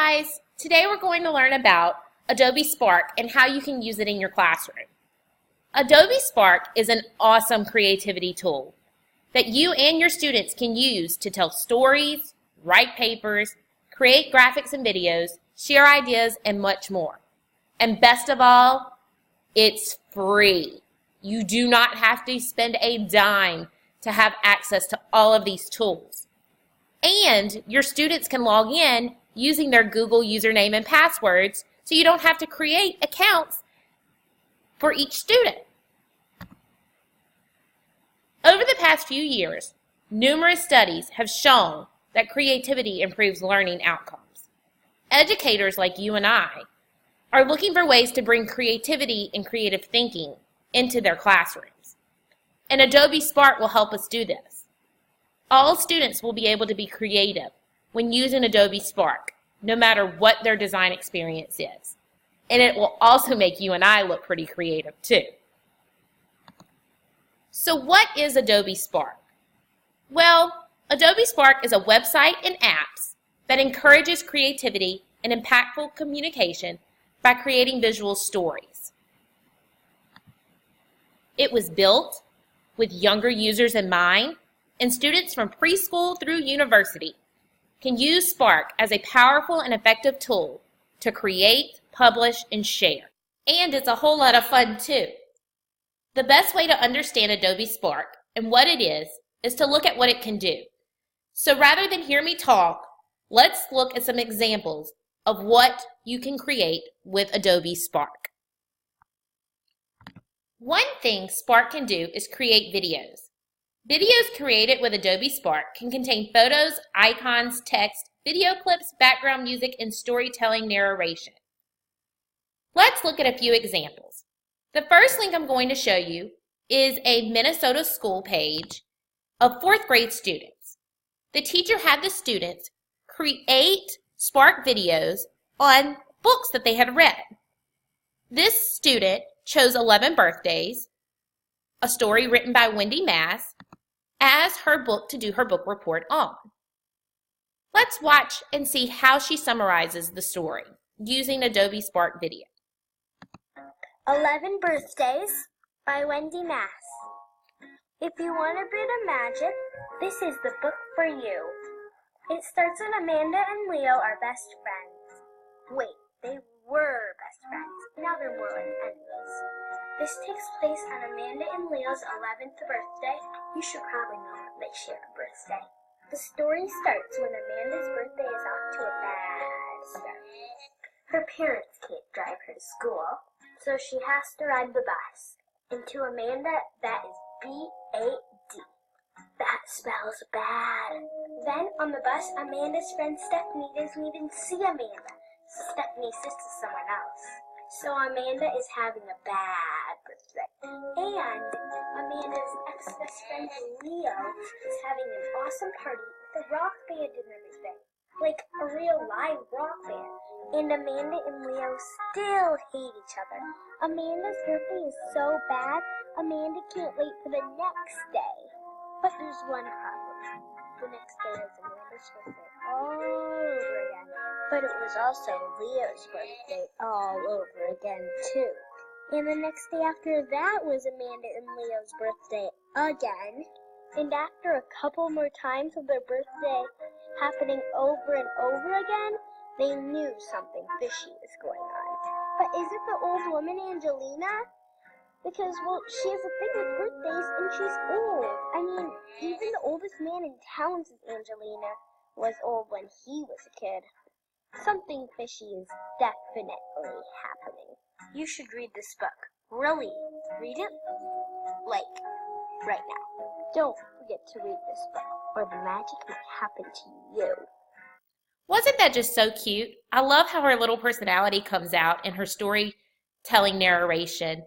guys, today we're going to learn about Adobe Spark and how you can use it in your classroom. Adobe Spark is an awesome creativity tool that you and your students can use to tell stories, write papers, create graphics and videos, share ideas, and much more. And best of all, it's free. You do not have to spend a dime to have access to all of these tools. And your students can log in using their Google username and passwords, so you don't have to create accounts for each student. Over the past few years, numerous studies have shown that creativity improves learning outcomes. Educators like you and I are looking for ways to bring creativity and creative thinking into their classrooms. And Adobe Spark will help us do this. All students will be able to be creative when using Adobe Spark, no matter what their design experience is. And it will also make you and I look pretty creative too. So what is Adobe Spark? Well, Adobe Spark is a website and apps that encourages creativity and impactful communication by creating visual stories. It was built with younger users in mind, and students from preschool through university can use Spark as a powerful and effective tool to create, publish, and share. And it's a whole lot of fun too. The best way to understand Adobe Spark and what it is to look at what it can do. So rather than hear me talk, let's look at some examples of what you can create with Adobe Spark. One thing Spark can do is create videos. Videos created with Adobe Spark can contain photos, icons, text, video clips, background music, and storytelling narration. Let's look at a few examples. The first link I'm going to show you is a Minnesota school page of 4th grade students. The teacher had the students create Spark videos on books that they had read. This student chose 11 birthdays, a story written by Wendy Mass, as her book to do her book report on. Let's watch and see how she summarizes the story using Adobe Spark Video. 11 Birthdays by Wendy Mass. If you want a bit of magic, this is the book for you. It starts when Amanda and Leo are best friends. Wait, they were best friends. Now they're more like enemies. This takes place on Amanda and Leo's 11th birthday. You should probably know that they share a birthday. The story starts when Amanda's birthday is off to a bad start. Her parents can't drive her to school, so she has to ride the bus. And to Amanda, that is B-A-D. That spells bad. Then on the bus, Amanda's friend Stephanie doesn't even see Amanda. Stephanie says to someone else. So Amanda is having a bad birthday. And Amanda's ex-best friend Leo is having an awesome party with a rock band and everything. Like a real live rock band. And Amanda and Leo still hate each other. Amanda's birthday is so bad, Amanda can't wait for the next day. But there's one problem. The next day is Amanda's birthday all over again. But it was also Leo's birthday all over again too. And the next day after that was Amanda and Leo's birthday again. And after a couple more times of their birthday happening over and over again, they knew something fishy was going on. But is it the old woman Angelina? Because, well, she has a thing with birthdays and she's old. I mean, even the oldest man in town since Angelina was old when he was a kid. Something fishy is definitely happening. You should read this book. Really, read it, like, right now. Don't forget to read this book, or the magic may happen to you. Wasn't that just so cute? I love how her little personality comes out in her storytelling narration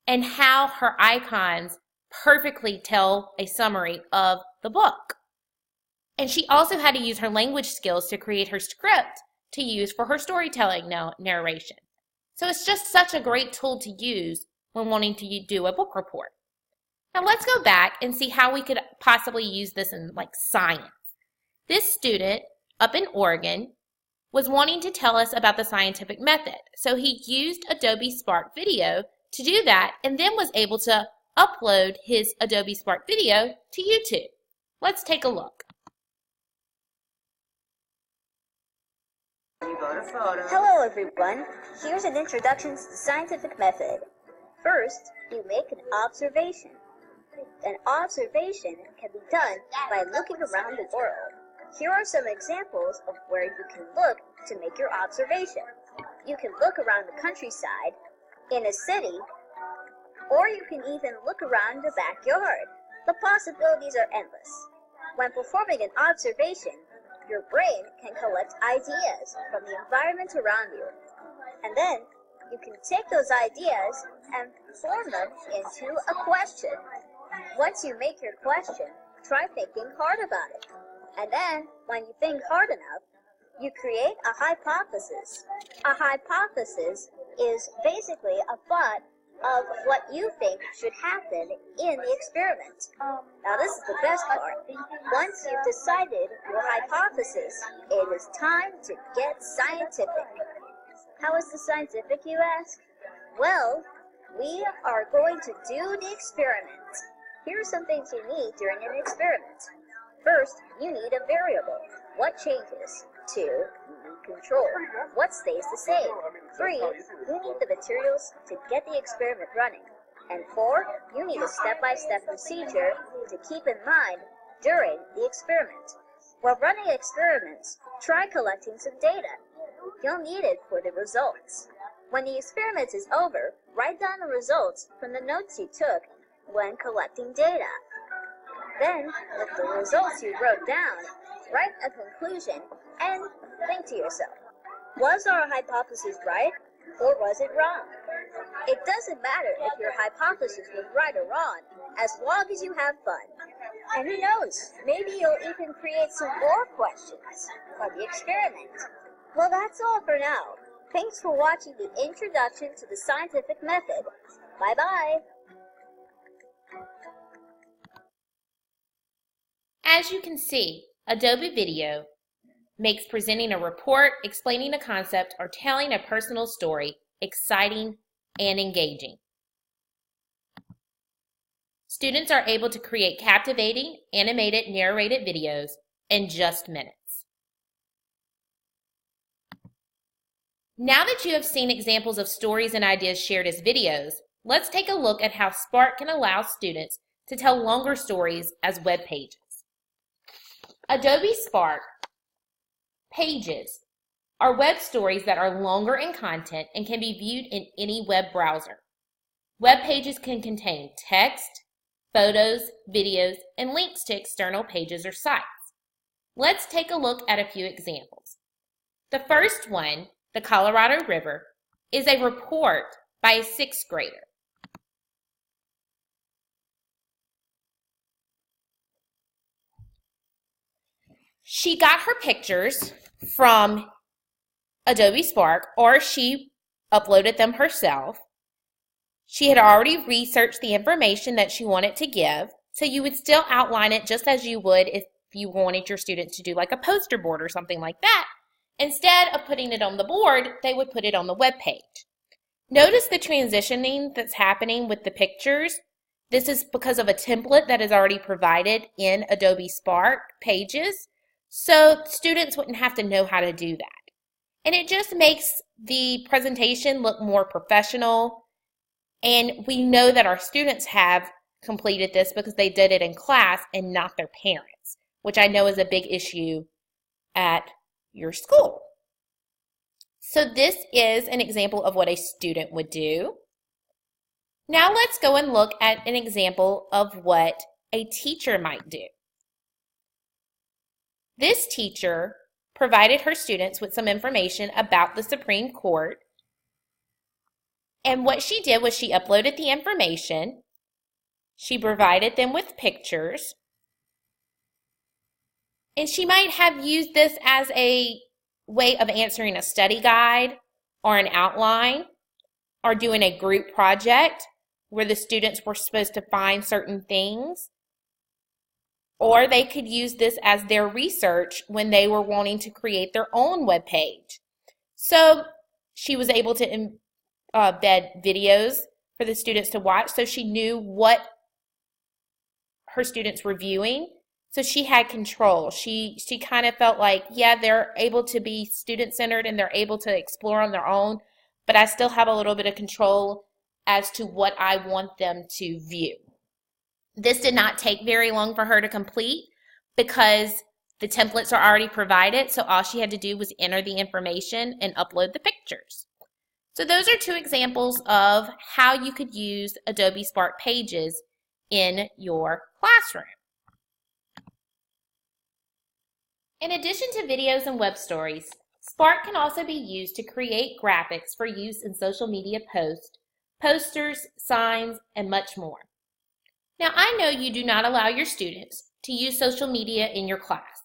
and how her icons perfectly tell a summary of the book. And she also had to use her language skills to create her script to use for her storytelling narration. So it's just such a great tool to use when wanting to do a book report. Now let's go back and see how we could possibly use this in like science. This student up in Oregon was wanting to tell us about the scientific method. So he used Adobe Spark Video to do that and then was able to upload his Adobe Spark Video to YouTube. Let's take a look. Hello everyone, here's an introduction to the scientific method. First, you make an observation. An observation can be done by looking around the world. Here are some examples of where you can look to make your observation. You can look around the countryside, in a city, or you can even look around the backyard. The possibilities are endless. When performing an observation, your brain can collect ideas from the environment around you. And then, you can take those ideas and form them into a question. Once you make your question, try thinking hard about it. And then, when you think hard enough, you create a hypothesis. A hypothesis is basically a thought of what you think should happen in the experiment. Now this is the best part. Once you've decided your hypothesis, it is time to get scientific. How is the scientific, you ask? Well, we are going to do the experiment. Here are some things you need during an experiment. First, you need a variable. What changes? 2, you need control. What stays the same? 3, you need the materials to get the experiment running. And 4, you need a step-by-step procedure to keep in mind during the experiment. While running experiments, try collecting some data. You'll need it for the results. When the experiment is over, write down the results from the notes you took when collecting data. Then, with the results you wrote down, write a conclusion and think to yourself, was our hypothesis right or was it wrong? It doesn't matter if your hypothesis was right or wrong, as long as you have fun. And who knows, maybe you'll even create some more questions from the experiment. Well, that's all for now. Thanks for watching the introduction to the scientific method. Bye-bye. As you can see, Adobe Video makes presenting a report, explaining a concept, or telling a personal story exciting and engaging. Students are able to create captivating, animated, narrated videos in just minutes. Now that you have seen examples of stories and ideas shared as videos, let's take a look at how Spark can allow students to tell longer stories as web pages. Adobe Spark pages are web stories that are longer in content and can be viewed in any web browser. Web pages can contain text, photos, videos, and links to external pages or sites. Let's take a look at a few examples. The first one, the Colorado River, is a report by a 6th grader. She got her pictures from Adobe Spark, or she uploaded them herself. She had already researched the information that she wanted to give, so you would still outline it just as you would if you wanted your students to do like a poster board or something like that. Instead of putting it on the board, they would put it on the web page. Notice the transitioning that's happening with the pictures. This is because of a template that is already provided in Adobe Spark pages, so students wouldn't have to know how to do that. And it just makes the presentation look more professional, and we know that our students have completed this because they did it in class and not their parents, which I know is a big issue at your school. So this is an example of what a student would do. Now let's go and look at an example of what a teacher might do. This teacher provided her students with some information about the Supreme Court, and what she did was she uploaded the information, she provided them with pictures, and she might have used this as a way of answering a study guide or an outline or doing a group project where the students were supposed to find certain things. or they could use this as their research when they were wanting to create their own web page. So she was able to embed videos for the students to watch, so she knew what her students were viewing. So she had control. She kind of felt like, yeah, they're able to be student-centered and they're able to explore on their own, but I still have a little bit of control as to what I want them to view. This did not take very long for her to complete because the templates are already provided, so all she had to do was enter the information and upload the pictures. So those are 2 examples of how you could use Adobe Spark Pages in your classroom. In addition to videos and web stories, Spark can also be used to create graphics for use in social media posts, posters, signs, and much more. Now, I know you do not allow your students to use social media in your class,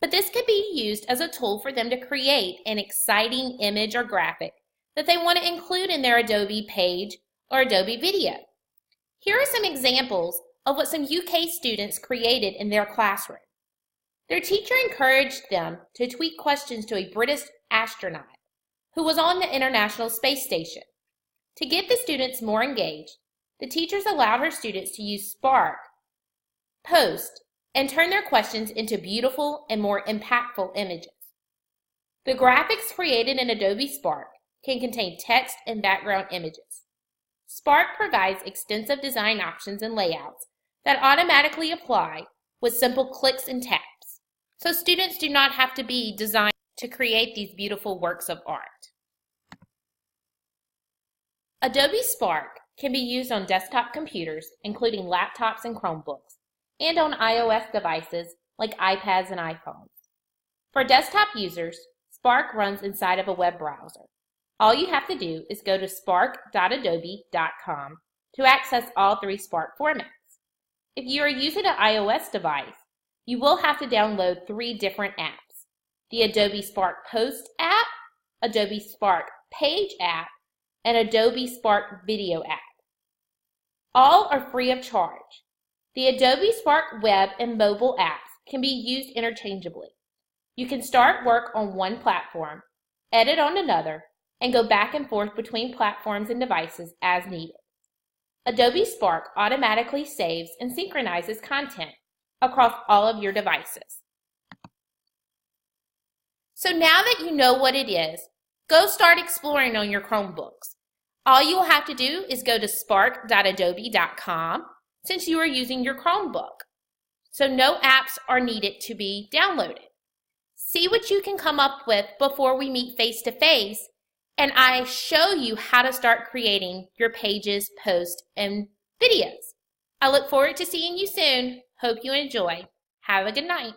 but this could be used as a tool for them to create an exciting image or graphic that they want to include in their Adobe page or Adobe video. Here are some examples of what some UK students created in their classroom. Their teacher encouraged them to tweet questions to a British astronaut who was on the International Space Station. To get the students more engaged, the teachers allowed her students to use Spark, post, and turn their questions into beautiful and more impactful images. The graphics created in Adobe Spark can contain text and background images. Spark provides extensive design options and layouts that automatically apply with simple clicks and taps, so students do not have to be designed to create these beautiful works of art. Adobe Spark can be used on desktop computers, including laptops and Chromebooks, and on iOS devices like iPads and iPhones. For desktop users, Spark runs inside of a web browser. All you have to do is go to spark.adobe.com to access all 3 Spark formats. If you are using an iOS device, you will have to download 3 different apps: the Adobe Spark Post app, Adobe Spark Page app, and Adobe Spark Video app. All are free of charge. The Adobe Spark web and mobile apps can be used interchangeably. You can start work on one platform, edit on another, and go back and forth between platforms and devices as needed. Adobe Spark automatically saves and synchronizes content across all of your devices. So now that you know what it is, go start exploring on your Chromebooks. All you will have to do is go to spark.adobe.com since you are using your Chromebook. So no apps are needed to be downloaded. See what you can come up with before we meet face-to-face, and I show you how to start creating your pages, posts, and videos. I look forward to seeing you soon. Hope you enjoy. Have a good night.